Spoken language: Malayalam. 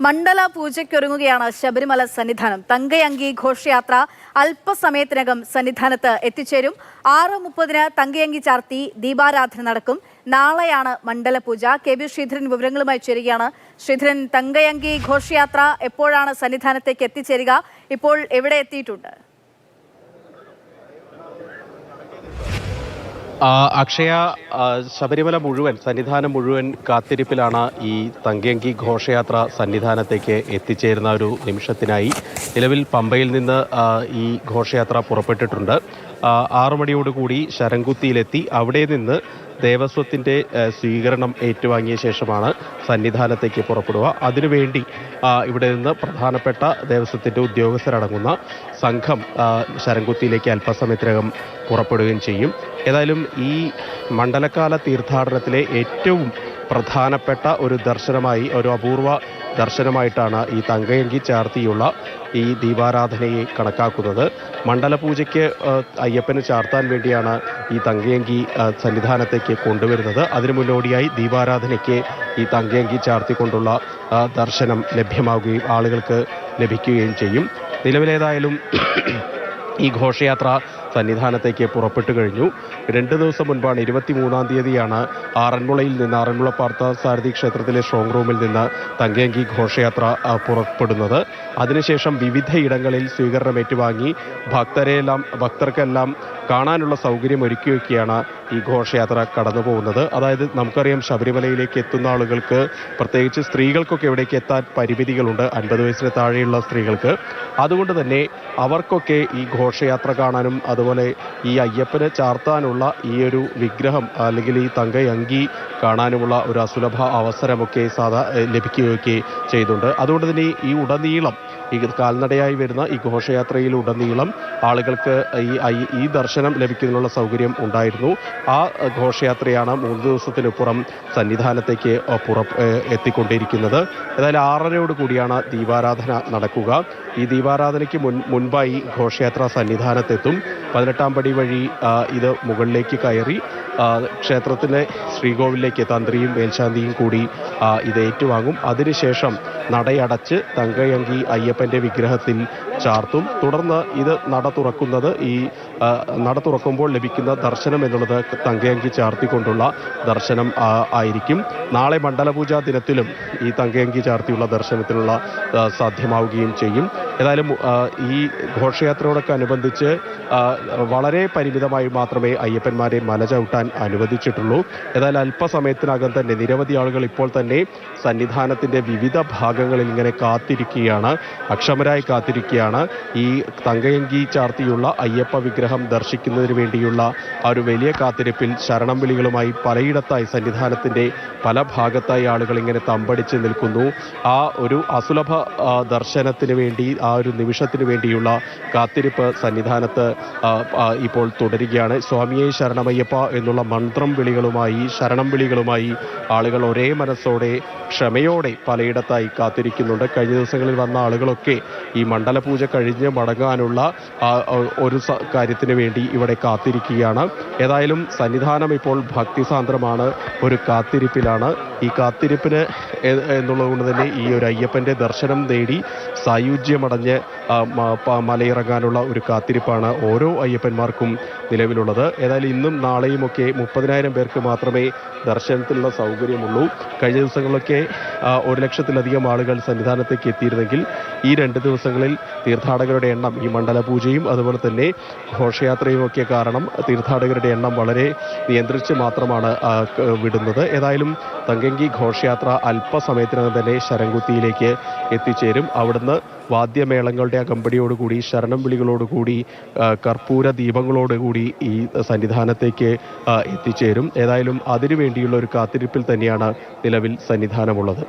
മണ്ഡല പൂജയ്ക്കൊരുങ്ങുകയാണ് ശബരിമല സന്നിധാനം. തങ്കയങ്കി ഘോഷയാത്ര അല്പസമയത്തിനകം സന്നിധാനത്ത് എത്തിച്ചേരും. 6:30 തങ്കയങ്കി ചാർത്തി ദീപാരാധന നടക്കും. നാളെയാണ് മണ്ഡല പൂജ. കെ.വി. ശ്രീധരൻ വിവരങ്ങളുമായി ചേരുകയാണ്. ശ്രീധരൻ, തങ്കയങ്കി ഘോഷയാത്ര എപ്പോഴാണ് സന്നിധാനത്തേക്ക് എത്തിച്ചേരുക? ഇപ്പോൾ എവിടെ എത്തിയിട്ടുണ്ട്? അക്ഷയ, ശബരിമല മുഴുവൻ സന്നിധാനം മുഴുവൻ കാത്തിരിപ്പിലാണ് ഈ തങ്കയങ്കി ഘോഷയാത്ര സന്നിധാനത്തേക്ക് എത്തിച്ചേരുന്ന ഒരു നിമിഷത്തിനായി. നിലവിൽ പമ്പയിൽ നിന്ന് ഈ ഘോഷയാത്ര പുറപ്പെട്ടിട്ടുണ്ട്. 6 മണിയോടുകൂടി ശരംകുത്തിയിലെത്തി അവിടെ നിന്ന് ദേവസ്വത്തിൻ്റെ സ്വീകരണം ഏറ്റുവാങ്ങിയ ശേഷമാണ് സന്നിധാനത്തേക്ക് പുറപ്പെടുക. അതിനുവേണ്ടി ഇവിടെ നിന്ന് പ്രധാനപ്പെട്ട ദേവസ്വത്തിൻ്റെ ഉദ്യോഗസ്ഥരടങ്ങുന്ന സംഘം ശരംകുത്തിയിലേക്ക് അല്പസമയത്തിനകം പുറപ്പെടുകയും ചെയ്യും. ഏതായാലും ഈ മണ്ഡലകാല തീർത്ഥാടനത്തിലെ ഏറ്റവും പ്രധാനപ്പെട്ട ഒരു ദർശനമായി, ഒരു അപൂർവ ദർശനമായിട്ടാണ് ഈ തങ്കയങ്കി ചാർത്തിയുള്ള ഈ ദീപാരാധനയെ കണക്കാക്കുന്നത്. മണ്ഡലപൂജയ്ക്ക് അയ്യപ്പന് ചാർത്താൻ വേണ്ടിയാണ് ഈ തങ്കയങ്കി സന്നിധാനത്തേക്ക് കൊണ്ടുവരുന്നത്. അതിനു മുന്നോടിയായി ദീപാരാധനയ്ക്ക് ഈ തങ്കയങ്കി ചാർത്തിക്കൊണ്ടുള്ള ദർശനം ലഭ്യമാവുകയും ആളുകൾക്ക് ലഭിക്കുകയും ചെയ്യും. നിലവിലേതായാലും ഈ ഘോഷയാത്ര സന്നിധാനത്തേക്ക് പുറപ്പെട്ടു കഴിഞ്ഞു. 2 ദിവസം മുൻപാണ് 23-ാം തീയതിയാണ് ആറന്മുള പാർത്ഥസാരഥി ക്ഷേത്രത്തിലെ സ്ട്രോങ് റൂമിൽ നിന്ന് തങ്കയങ്കി ഘോഷയാത്ര പുറപ്പെടുന്നത്. അതിനുശേഷം വിവിധയിടങ്ങളിൽ സ്വീകരണം ഏറ്റുവാങ്ങി ഭക്തർക്കെല്ലാം കാണാനുള്ള സൗകര്യം ഒരുക്കി വയ്ക്കുകയാണ് ഈ ഘോഷയാത്ര കടന്നു പോകുന്നത്. അതായത് നമുക്കറിയാം, ശബരിമലയിലേക്ക് എത്തുന്ന ആളുകൾക്ക്, പ്രത്യേകിച്ച് സ്ത്രീകൾക്കൊക്കെ ഇവിടേക്ക് എത്താൻ പരിമിതികളുണ്ട്, 50 വയസ്സിന് താഴെയുള്ള സ്ത്രീകൾക്ക്. അതുകൊണ്ട് തന്നെ അവർക്കൊക്കെ ഈ ഘോഷയാത്ര കാണാനും അതുപോലെ ഈ അയ്യപ്പന് ചാർത്താനുള്ള ഈ ഒരു വിഗ്രഹം അല്ലെങ്കിൽ ഈ തങ്കയങ്കി കാണാനുമുള്ള ഒരു അസുലഭ അവസരമൊക്കെ ലഭിക്കുകയൊക്കെ ചെയ്യുന്നുണ്ട്. അതുകൊണ്ട് തന്നെ ഈ ഉടനീളം ഈ കാൽനടയായി വരുന്ന ഈ ഘോഷയാത്രയിലുടനീളം ആളുകൾക്ക് ഈ ദർശനം ലഭിക്കുന്നതിനുള്ള സൗകര്യം ഉണ്ടായിരുന്നു. ആ ഘോഷയാത്രയാണ് 3 ദിവസത്തിനുപുറം സന്നിധാനത്തേക്ക് എത്തിക്കൊണ്ടിരിക്കുന്നത്. ഏതായാലും 6:30 കൂടിയാണ് ദീപാരാധന നടക്കുക. ഈ ദീപാരാധനയ്ക്ക് മുൻപായി ഘോഷയാത്ര സന്നിധാനത്തെത്തും. 18-ാം പടി വഴി ഇത് മുകളിലേക്ക് കയറി ക്ഷേത്രത്തിലെ ശ്രീകോവിലേക്ക് തന്ത്രിയും മേൽശാന്തിയും കൂടി ഇത് ഏറ്റുവാങ്ങും. അതിനുശേഷം നടയടച്ച് തങ്കയങ്കി അയ്യപ്പൻ്റെ വിഗ്രഹത്തിൽ ചാർത്തും. തുടർന്ന് ഇത് നട തുറക്കുമ്പോൾ ലഭിക്കുന്ന ദർശനം എന്നുള്ളത് തങ്കയങ്കി ചാർത്തിക്കൊണ്ടുള്ള ദർശനം ആയിരിക്കും. നാളെ മണ്ഡലപൂജാ ദിനത്തിലും ഈ തങ്കയങ്കി ചാർത്തിയുള്ള ദർശനത്തിനുള്ള സാധ്യമാവുകയും ചെയ്യും. ഏതായാലും ഈ ഘോഷയാത്രയോടൊക്കെ അനുബന്ധിച്ച് വളരെ പരിമിതമായി മാത്രമേ അയ്യപ്പന്മാരെ മല ചവിട്ടാൻ അനുവദിച്ചിട്ടുള്ളൂ. ഏതായാലും അല്പസമയത്തിനകം തന്നെ നിരവധി ആളുകൾ ഇപ്പോൾ തന്നെ സന്നിധാനത്തിൻ്റെ വിവിധ ഭാഗങ്ങളിൽ ഇങ്ങനെ കാത്തിരിക്കുകയാണ്, അക്ഷമരായി കാത്തിരിക്കുകയാണ്. ഈ തങ്കയങ്കി ചാർത്തിയുള്ള അയ്യപ്പ വിഗ്രഹം ദർശിക്കുന്നതിന് വേണ്ടിയുള്ള ആ ഒരു വലിയ കാത്തിരിപ്പിൽ ശരണം വിളികളുമായി പലയിടത്തായി സന്നിധാനത്തിൻ്റെ പല ഭാഗത്തായി ആളുകൾ ഇങ്ങനെ തമ്പടിച്ച് നിൽക്കുന്നു. ആ ഒരു അസുലഭ ദർശനത്തിന് വേണ്ടി, ആ ഒരു നിമിഷത്തിന് വേണ്ടിയുള്ള കാത്തിരിപ്പ് സന്നിധാനത്ത് ഇപ്പോൾ തുടരുകയാണ്. സ്വാമിയെ ശരണമയ്യപ്പ എന്നുള്ള ശരണം വിളികളുമായി ആളുകൾ ഒരേ മനസ്സോടെ, ക്ഷമയോടെ പലയിടത്തായി കാത്തിരിക്കുന്നുണ്ട്. കഴിഞ്ഞ ദിവസങ്ങളിൽ വന്ന ആളുകളൊക്കെ ഈ മണ്ഡലപൂജ കഴിഞ്ഞ് മടങ്ങാനുള്ള ഒരു കാര്യത്തിന് വേണ്ടി ഇവിടെ കാത്തിരിക്കുകയാണ്. ഏതായാലും സന്നിധാനം ഇപ്പോൾ ഭക്തിസാന്ദ്രമാണ്, ഒരു കാത്തിരിപ്പിലാണ്. ഈ കാത്തിരിപ്പിന് എന്നുള്ളതുകൊണ്ട് തന്നെ ഈ ഒരു അയ്യപ്പൻ്റെ ദർശനം നേടി സായുജ്യമടഞ്ഞ് മലയിറങ്ങാനുള്ള ഒരു കാത്തിരിപ്പാണ് ഓരോ അയ്യപ്പന്മാർക്കും നിലവിലുള്ളത്. ഏതായാലും ഇന്നും നാളെയുമൊക്കെ 30,000 പേർക്ക് മാത്രമേ ദർശനത്തിനുള്ള സൗകര്യമുള്ളൂ. കഴിഞ്ഞ ദിവസങ്ങളിലൊക്കെ 1,00,000-ലധികം ആളുകൾ സന്നിധാനത്തേക്ക് എത്തിയിരുന്നെങ്കിൽ ഈ 2 ദിവസങ്ങളിൽ തീർത്ഥാടകരുടെ എണ്ണം, ഈ മണ്ഡലപൂജയും അതുപോലെ തന്നെ ഘോഷയാത്രയും ഒക്കെ കാരണം തീർത്ഥാടകരുടെ എണ്ണം വളരെ നിയന്ത്രിച്ച് മാത്രമാണ് വിടുന്നത്. ഏതായാലും തങ്കയങ്കി ഘോഷയാത്ര അല്പസമയത്തിനകം തന്നെ ശരംകുത്തിയിലേക്ക് എത്തിച്ചേരും. അവിടുന്ന് വാദ്യമേളങ്ങളുടെ അകമ്പടിയോടുകൂടി, ശരണം വിളികളോടുകൂടി, കർപ്പൂര ദീപങ്ങളോടുകൂടി ഈ സന്നിധാനത്തേക്ക് എത്തിച്ചേരും. ഏതായാലും അതിനു വേണ്ടിയുള്ള ഒരു കാത്തിരിപ്പിൽ തന്നെയാണ് നിലവിൽ സന്നിധാനമുള്ളത്.